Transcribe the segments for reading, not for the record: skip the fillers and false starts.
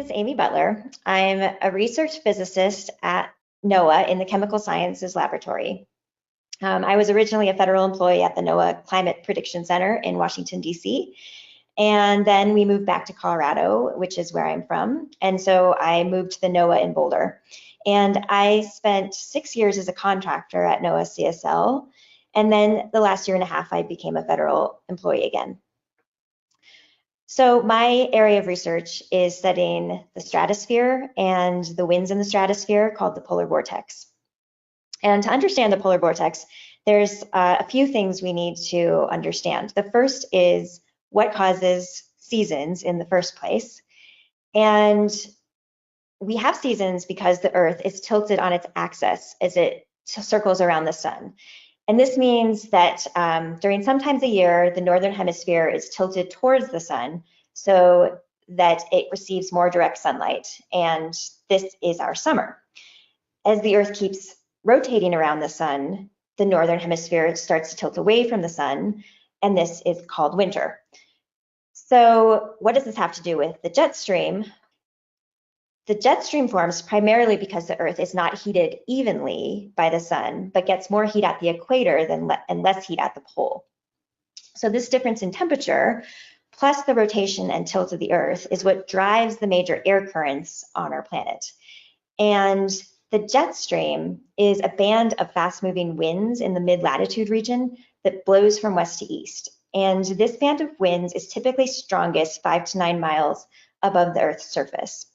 is Amy Butler. I'm a research physicist at NOAA in the Chemical Sciences Laboratory. I was originally a federal employee at the NOAA Climate Prediction Center in Washington, D.C. And then we moved back to Colorado, which is where I'm from. And so I moved to the NOAA in Boulder. And I spent 6 years as a contractor at NOAA CSL. And then the last year and a half, I became a federal employee again. So my area of research is studying the stratosphere and the winds in the stratosphere called the polar vortex. And to understand the polar vortex, there's a few things we need to understand. The first is what causes seasons in the first place. And we have seasons because the Earth is tilted on its axis as it circles around the sun. And this means that during some times a year, the northern hemisphere is tilted towards the sun so that it receives more direct sunlight. And this is our summer. As the Earth keeps rotating around the sun, the northern hemisphere starts to tilt away from the sun, and this is called winter. So what does this have to do with the jet stream? The jet stream forms primarily because the Earth is not heated evenly by the sun, but gets more heat at the equator and less heat at the pole. So this difference in temperature, plus the rotation and tilt of the Earth, is what drives the major air currents on our planet. And the jet stream is a band of fast-moving winds in the mid-latitude region that blows from west to east. And this band of winds is typically strongest 5 to 9 miles above the Earth's surface.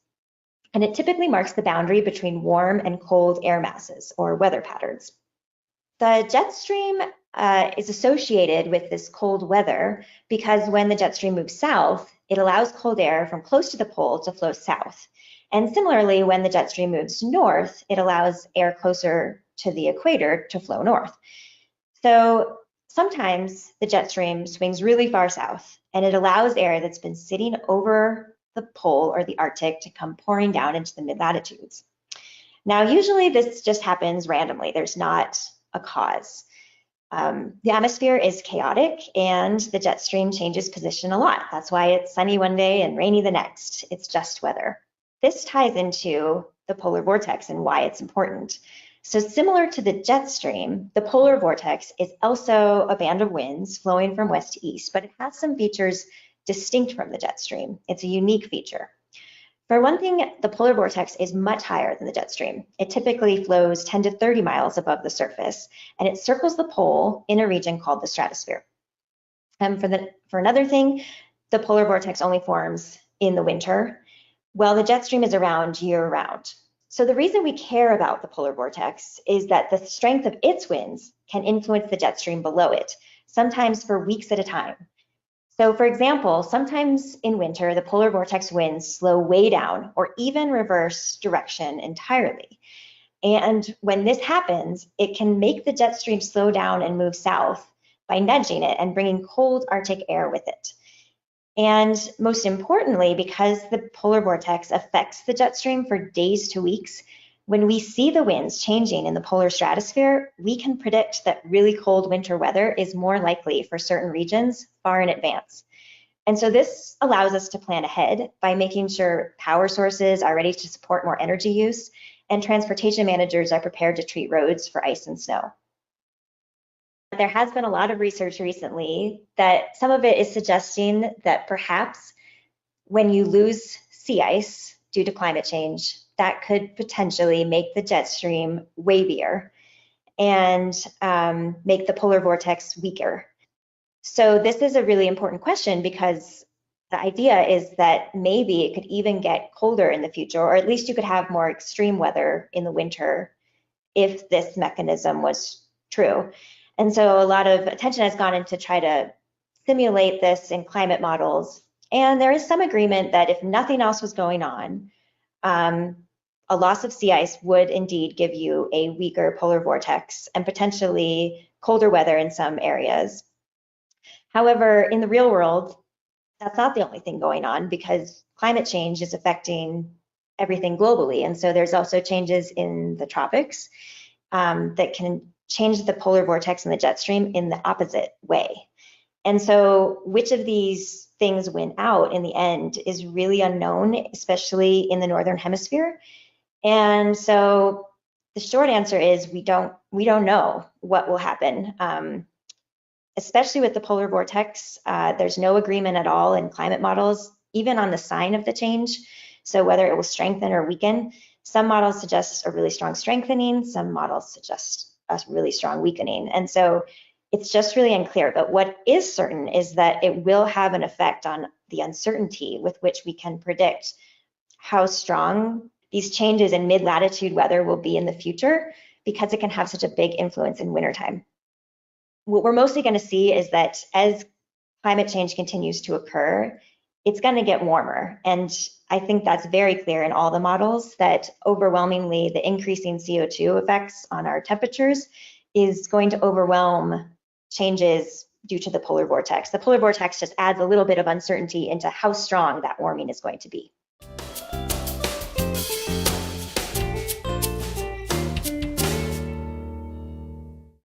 And it typically marks the boundary between warm and cold air masses, or weather patterns. The jet stream is associated with this cold weather because when the jet stream moves south, it allows cold air from close to the pole to flow south. And similarly, when the jet stream moves north, it allows air closer to the equator to flow north. So sometimes the jet stream swings really far south, and it allows air that's been sitting over the pole or the Arctic to come pouring down into the mid-latitudes. Now, usually this just happens randomly. There's not a cause. The atmosphere is chaotic and the jet stream changes position a lot. That's why it's sunny one day and rainy the next. It's just weather. This ties into the polar vortex and why it's important. So similar to the jet stream, the polar vortex is also a band of winds flowing from west to east, but it has some features distinct from the jet stream. It's a unique feature. For one thing, the polar vortex is much higher than the jet stream. It typically flows 10 to 30 miles above the surface, and it circles the pole in a region called the stratosphere. For another thing, the polar vortex only forms in the winter, while the jet stream is around year-round. So the reason we care about the polar vortex is that the strength of its winds can influence the jet stream below it, sometimes for weeks at a time. So for example, sometimes in winter, the polar vortex winds slow way down or even reverse direction entirely. And when this happens, it can make the jet stream slow down and move south by nudging it and bringing cold Arctic air with it. And most importantly, because the polar vortex affects the jet stream for days to weeks, when we see the winds changing in the polar stratosphere, we can predict that really cold winter weather is more likely for certain regions far in advance. And so this allows us to plan ahead by making sure power sources are ready to support more energy use and transportation managers are prepared to treat roads for ice and snow. There has been a lot of research recently that some of it is suggesting that perhaps when you lose sea ice due to climate change, that could potentially make the jet stream wavier and make the polar vortex weaker. So this is a really important question because the idea is that maybe it could even get colder in the future, or at least you could have more extreme weather in the winter if this mechanism was true. And so a lot of attention has gone into try to simulate this in climate models. And there is some agreement that if nothing else was going on, a loss of sea ice would indeed give you a weaker polar vortex and potentially colder weather in some areas. However, in the real world, that's not the only thing going on because climate change is affecting everything globally. And so there's also changes in the tropics that can change the polar vortex and the jet stream in the opposite way. And so which of these things win out in the end is really unknown, especially in the Northern Hemisphere. And so the short answer is we don't know what will happen. Especially with the polar vortex, there's no agreement at all in climate models, even on the sign of the change. So whether it will strengthen or weaken, some models suggest a really strong strengthening, some models suggest a really strong weakening. And so it's just really unclear. But what is certain is that it will have an effect on the uncertainty with which we can predict how strong these changes in mid-latitude weather will be in the future, because it can have such a big influence in wintertime. What we're mostly going to see is that as climate change continues to occur, it's going to get warmer. And I think that's very clear in all the models that overwhelmingly the increasing CO2 effects on our temperatures is going to overwhelm changes due to the polar vortex. The polar vortex just adds a little bit of uncertainty into how strong that warming is going to be.